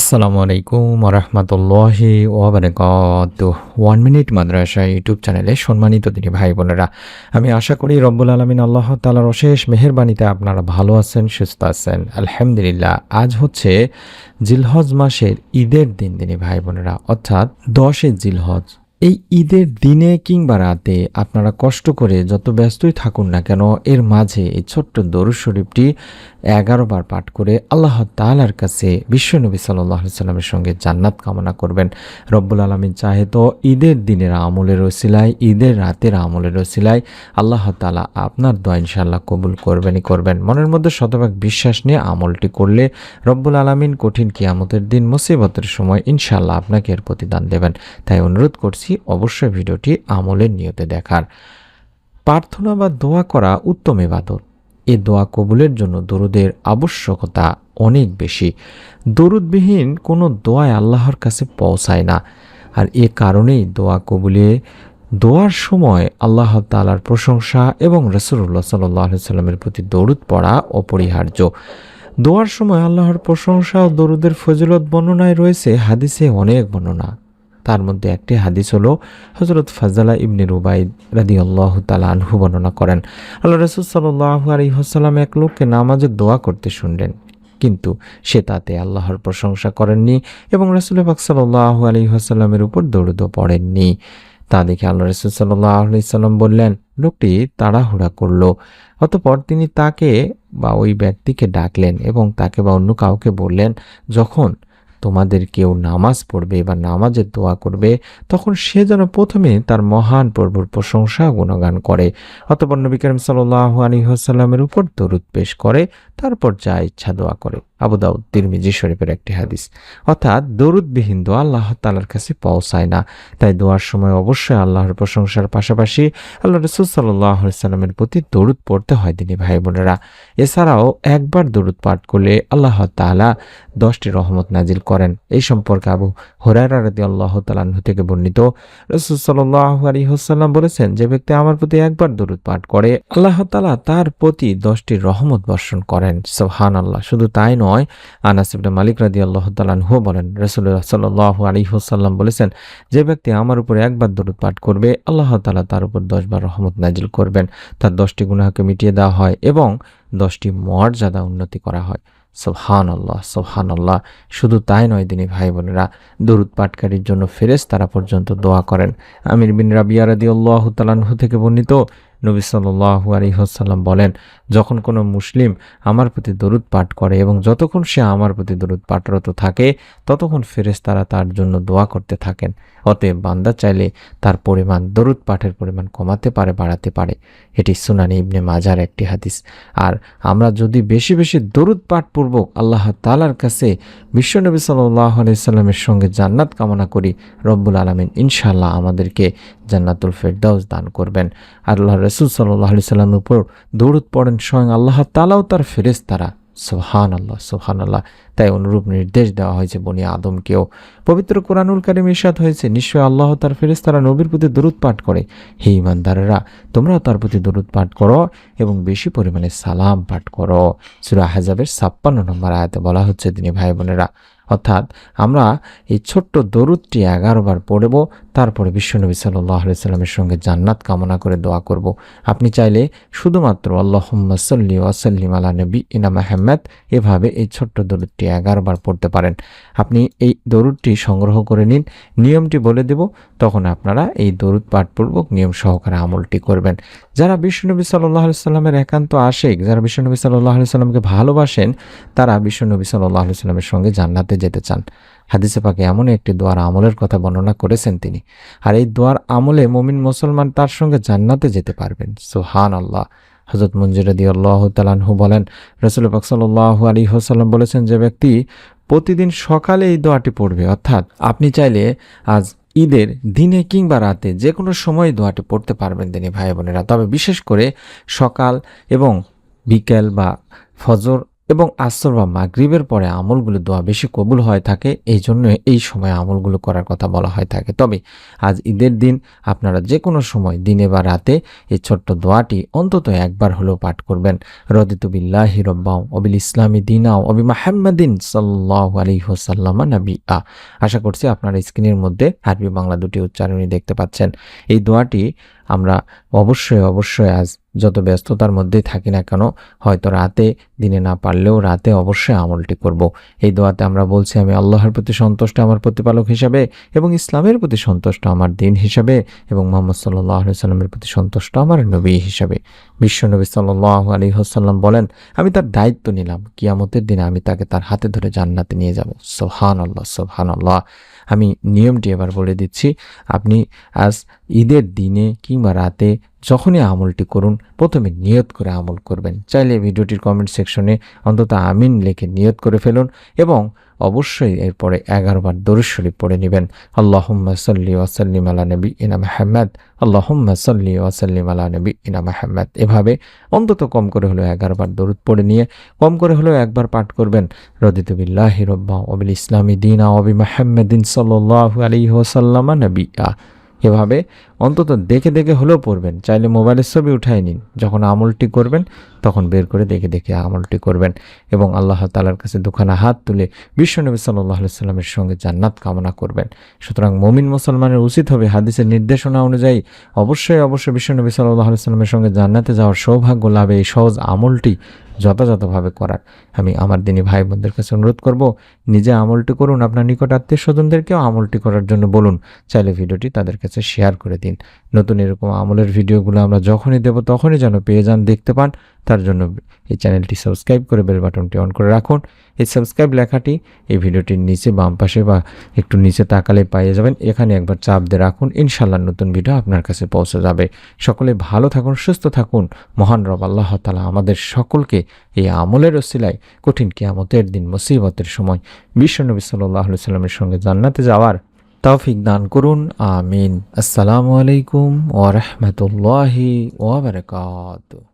আসসালামু আলাইকুম রহমতুল্লাহি ওয়াবারাকাতুহ। 1 মিনিট মাদ্রাসা ইউটিউব চ্যানেলে সম্মানিত দিনী ভাই বোনেরা, আমি আশা করি রব্বুল আলামিন আল্লাহ তাআলার অশেষ মেহেরবানিতে আপনারা ভালো আছেন, সুস্থ আছেন। আলহামদুলিল্লাহ। আজ হচ্ছে জিলহজ মাসের ঈদের দিন দিনী ভাই বোনেরা, অর্থাৎ 10 জিলহজ। এই ঈদের দিনে কিংবা রাতে আপনারা কষ্ট করে যত ব্যস্তই থাকুন না কেন, এর মাঝে এই ছোট্ট দরুদ শরীফটি 11 বার পাঠ করে আল্লাহ তাআলার কাছে বিশ্বনবী সাল্লাল্লাহু আলাইহি সাল্লামের সঙ্গে জান্নাত কামনা করবেন। রব্বুল আলামিন চাহে তো ঈদের দিনের আমলের ওসিলায়, ঈদের রাতের আমলের ওসিলায় আল্লাহ তাআলা আপনার দোয়া ইনশাআল্লাহ কবুল করবেনই করবেন। মনের মধ্যে শতভাগ বিশ্বাস নিয়ে আমলটি করলে রব্বুল আলামিন কঠিন কিয়ামতের দিন মুসিবতের সময় ইনশাআল্লাহ আপনাকে এর প্রতিদান দেবেন। তাই অনুরোধ করছি অবশ্যই ভিডিওটি আমলের নিয়তে দেখার। প্রার্থনা বা দোয়া করা উত্তম ইবাদত। এই দোয়া কবুলের জন্য দরুদের আবশ্যকতা অনেক বেশি। দরুদবিহীন কোনো দোয়ায় আল্লাহর কাছে পৌঁছায় না। আর এ কারণেই দোয়া কবুলে দোয়ার সময় আল্লাহ তাআলার প্রশংসা এবং রাসূলুল্লাহ সাল্লাল্লাহু আলাইহি সাল্লামের প্রতি দরুদ পড়া অপরিহার্য। দোয়ার সময় আল্লাহর প্রশংসা ও দরুদের ফজিলত বর্ণনায় রয়েছে হাদিসে অনেক বর্ণনা। তার মধ্যে একটি হাদিস হলো হযরত ফাযলা ইবনে রুবাইদ রাদিয়াল্লাহু তাআলা আনহু বর্ণনা করেন, আল্লাহ রাসূল সাল্লাল্লাহু আলাইহি ওয়াসাল্লাম এক লোককে নামাজে দোয়া করতে শুনলেন, কিন্তু সে তাতে আল্লাহর প্রশংসা করেননি এবং রাসূল পাক সাল্লাল্লাহু আলাইহি ওয়াসাল্লামের উপর দরুদও পড়েননি। তা দেখে আল্লাহ রাসূল সাল্লাল্লাহু আলাইহি সাল্লাম বললেন, লোকটি তাড়াহুড়া করল। অতঃপর তিনি তাকে বা ওই ব্যক্তিকে ডাকলেন এবং তাকে বা অন্য কাউকে বললেন, যখন তোমাদের কেউ নামাজ পড়বে বা নামাজের দোয়া করবে, তখন সে যেন প্রথমে তার মহান প্রভুর প্রশংসা গুণগান করে, অতঃপর নবী করিম সাল্লাল্লাহু আলাইহি ওয়াসাল্লামের উপর দরুদ পেশ করে, তারপর যা ইচ্ছা দোয়া করে। আবু দাউদ তিরমিজি শরীফের একটি হাদিস। অর্থাৎ দরুদবিহীন দোয়া আল্লাহ তাআলার কাছে পৌঁছায় না। তাই দোয়ার সময় অবশ্যই আল্লাহর প্রশংসার পাশাপাশি আল্লাহ রাসূল সাল্লাল্লাহু আলাইহি সাল্লামের প্রতি দরুদ পড়তে হয় দিনী ভাই বোনেরা। এছাড়াও একবার দরুদ পাঠ করলে আল্লাহ তাআলা 10টি রহমত নাজিল করেন। এই সম্পর্কে আবু হুরায়রা রাদিয়াল্লাহু তাআলা আনহু থেকে বর্ণিত, রাসূল সাল্লাল্লাহু আলাইহি ওয়াসাল্লাম বলেছেন, যে ব্যক্তি আমার প্রতি একবার দরুদ পাঠ করে আল্লাহ তাআলা তার প্রতি 10টি রহমত বর্ষণ করেন। সুবহানাল্লাহ। শুধু তাই নয়, আনাস ইবনে মালিক রাদিয়াল্লাহু তাআলা আনহু বলেন, রাসূলুল্লাহ সাল্লাল্লাহু আলাইহি ওয়াসাল্লাম বলেছেন, যে ব্যক্তি আমার উপরে একবার দরুদ পাঠ করবে আল্লাহ তাআলা তার উপর 10 বার রহমত নাজিল করবেন, তার 10টি গুনাহকে মিটিয়ে দেওয়া হয় এবং 10টি মর্যাদা উন্নতি করা হয়। সুবহানাল্লাহ, সুবহানাল্লাহ। শুধু তাই নয় দিনী ভাই বোনেরা, দরুদ পাঠকারীর জন্য ফেরেশতারা পর্যন্ত দোয়া করেন। আমির বিন রাবিয়া রাদিয়াল্লাহু তাআলা আনহু থেকে বর্ণিত, নবী সাল্লাল্লাহু আলাইহি ওয়াসাল্লাম বলেন, যখন কোনো মুসলিম আমার প্রতি দরুদ পাঠ করে এবং যতক্ষণ সে আমার প্রতি দরুদ পাঠরত থাকে ততক্ষণ ফেরেশতারা তার জন্য দোয়া করতে থাকেন। অতএব বান্দা চাইলে তার পরিমাণ, দরুদ পাঠের পরিমাণ কমাতে পারে, বাড়াতে পারে। এটি সুনানে ইবনে মাজার একটি হাদিস। আর আমরা যদি বেশি বেশি দরুদ পাঠ পূর্বক আল্লাহ তাআলার কাছে বিশ্বনবী সাল্লাল্লাহু আলাইহি সাল্লামের সঙ্গে জান্নাত কামনা করি, রব্বুল আলামিন ইনশাআল্লাহ আমাদেরকে জান্নাতুল ফেরদাউস দান করবেন। আল্লাহ রাসূল সাল্লাল্লাহু আলাইহি সাল্লামের উপর দরুদ পড়েন স্বয়ং আল্লাহ তাআলাও তার ফেরেশতারা। সুবহানাল্লাহ, সুবহানাল্লাহ। তাই অনুরূপ নির্দেশ দেওয়া হয়েছে বনি আদমকেও। পবিত্র কোরআনুল কারীম ইরশাদ হয়েছে, নিশ্চয় আল্লাহ তার ফেরেশতারা নবীর প্রতি দরুদ পাঠ করে। হে ঈমানদারেরা, তোমরাও তার প্রতি দরুদ পাঠ করো এবং বেশি পরিমাণে সালাম পাঠ করো। সূরা আহজাবের 56 নম্বর আয়াতে বলা হচ্ছে দিনী ভাই বোনেরা। অর্থাৎ আমরা এই ছোট্ট দরুদটি 11 বার পড়ব, তারপরে বিশ্বনবী সাল্লাল্লাহু আলাইহি সাল্লামের সঙ্গে জান্নাত কামনা করে দোয়া করব। আপনি চাইলে শুধুমাত্র আল্লাহুম্মা সাল্লি ওয়া সাল্লিম আলা নবিয়িনা মুহাম্মদ এভাবে এই ছোট্ট দরুদটি 11 বার পড়তে পারেন। আপনি এই দরুদটি সংগ্রহ করে নিন, নিয়মটি বলে দেব, তখন আপনারা এই দরুদ পাঠপূর্বক নিয়ম সহকারে আমলটি করবেন। যারা বিশ্বনবী সাল্লাল্লাহু আলাইহি সাল্লামের একান্ত আশিক, যারা বিশ্বনবী সাল্লাল্লাহু আলাইহি সাল্লামকে ভালোবাসেন, তারা বিশ্বনবী সাল্লাল্লাহু আলাইহি সাল্লামের সঙ্গে জান্নাতে যেতে চান। হাদিসে পাকে এমন একটি দোয়ার আমলের কথা বর্ণনা করেছেন তিনি। আর এই দোয়ার আমলে মুমিন মুসলমান তার সঙ্গে জান্নাতে যেতে পারবেন। সুবহানাল্লাহ। হযরত মুনজির রাদিয়াল্লাহু তাআলা আনহু বলেন, রাসূল পাক সাল্লাল্লাহু আলাইহি ওয়াসাল্লাম বলেছেন, যে ব্যক্তি প্রতিদিন সকালে এই দোয়াটি পড়বে, অর্থাৎ আপনি চাইলে আজ ঈদের দিনে কিংবা রাতে যে কোনো সময় দোয়াটি পড়তে পারবেন দিনী ভাই বোনেরা। তবে বিশেষ করে সকাল এবং বিকেল বা ফজর এবং আসর বা মাগরিবের পরে আমলগুলো দোয়া বেশি কবুল হয়ে থাকে, এই জন্য এই সময় আমলগুলো করার কথা বলা হয়ে থাকে। তবে আজ ঈদের দিন আপনারা যে কোনো সময় দিনে বা রাতে এই ছোট্ট দোয়াটি অন্তত একবার হলেও পাঠ করবেন। রদিতু বিল্লাহি রব্বাও অবিল ইসলামী দিনাও অবি মাহাম্মাদিন সাল্লাল্লাহু আলাইহি ওয়াসাল্লাম নাবিয়্যা। আশা করছি আপনারা স্ক্রিনের মধ্যে আরবি বাংলা দুটি উচ্চারণই দেখতে পাচ্ছেন। এই দোয়াটি আমরা অবশ্যই আজ যত ব্যস্ততার মধ্যেই থাকি না কেন, হয়তো রাতে দিনে না পারলেও রাতে অবশ্যই আমলটি করব। এই দোয়াতে আমরা বলছি, আমি আল্লাহর প্রতি সন্তুষ্ট আমার প্রতিপালক হিসাবে, এবং ইসলামের প্রতি সন্তুষ্ট আমার দিন হিসাবে, এবং মুহাম্মদ সাল্লাল্লাহু আলাইহি ওয়াসাল্লামের প্রতি সন্তুষ্ট আমার নবী হিসাবে। বিশ্বনবী সাল্লাল্লাহু আলাইহি ওয়াসাল্লাম বলেন, আমি তার দায়িত্ব নিলাম, কিয়ামতের দিনে আমি তাকে তার হাতে ধরে জান্নাতে নিয়ে যাব। সুবহানাল্লাহ, সুবহানাল্লাহ। আমি নিয়মটি এবার বলে দিচ্ছি। আপনি আজ ঈদের দিনে কিংবা রাতে যখনই আমলটি করুন, প্রথমে নিয়ত করে আমল করবেন। চাইলে ভিডিওটির কমেন্ট সেকশনে অন্তত আমিন লিখে নিয়ত করে ফেলুন, এবং অবশ্যই এরপরে 11 বার দরুদ শরীফ পড়ে নেবেন। আল্লাহুম্মা সাল্লি ওয়া সাল্লিম আলা নাবিয়িনা মুহাম্মদ, আল্লাহুম্মা সাল্লি ওয়া সাল্লিম আলা নাবিয়িনা মুহাম্মদ। এভাবে অন্তত কম করে হলেও 11 বার দরুদ পড়ে নিয়ে কম করে হলেও একবার পাঠ করবেন, রদিতু বিল্লাহি রব্বা ওয়া বিল ইসলামি দীনা ওয়া বি মুহাম্মাদিন সাল্লাল্লাহু আলাইহি ওয়াসাল্লাম নাবিয়্যা। এভাবে অন্তত দেখে দেখে হলেও পড়বেন। চাইলে মোবাইলের ছবি উঠাই নিন, যখন আমলটি করবেন তখন বের করে দেখে দেখে আমলটি করবেন, এবং আল্লাহ তাআলার কাছে দুখানা হাত তুলে বিশ্বনবী সাল্লাল্লাহু আলাইহি ওয়াসাল্লামের সঙ্গে জান্নাত কামনা করবেন। সুতরাং মুমিন মুসলমানের উচিত হবে হাদিসের নির্দেশনা অনুযায়ী অবশ্যই বিশ্বনবী সাল্লাল্লাহু আলাইহি ওয়াসাল্লামের সঙ্গে জান্নাতে যাওয়ার সৌভাগ্য লাভে এই সহজ আমলটি যথাযথভাবে করার। আমি আমার দিনী ভাই বোনদের কাছে অনুরোধ করব, নিজে আমলটি করুন, আপনার নিকট আত্মীয় স্বজনদেরকেও আমলটি করার জন্য বলুন। চাইলে ভিডিওটি তাদের কাছে শেয়ার করে দিন। নতুন এরকম আমলের ভিডিওগুলো আমরা যখনই দেব তখনই যেন পেয়ে যান, দেখতে পান। তার জন্য এই চ্যানেলটি সাবস্ক্রাইব করে বেল বাটনটি অন করে রাখুন। এই সাবস্ক্রাইব লেখাটি এই ভিডিওটির নিচে বাম পাশে বা একটু নিচে তাকালে পেয়ে যাবেন, এখানে একবার চাপ দিয়ে রাখুন। ইনশাআল্লাহ নতুন ভিডিও আপনার কাছে পৌঁছে যাবে। সকলে ভালো থাকুন, সুস্থ থাকুন। মহান রব আল্লাহ তাআলা আমাদের সকলকে এই আমলের ওসিলায় কঠিন কিয়ামতের দিন মুসিবতের সময় বিশ্বনবী সাল্লাল্লাহু আলাইহি ওয়াসাল্লামের সঙ্গে জান্নাতে যাওয়ার তৌফিক দান করুন। আমিন। আসসালামু আলাইকুম ওয়া রাহমাতুল্লাহি ওয়া বারাকাতুহু।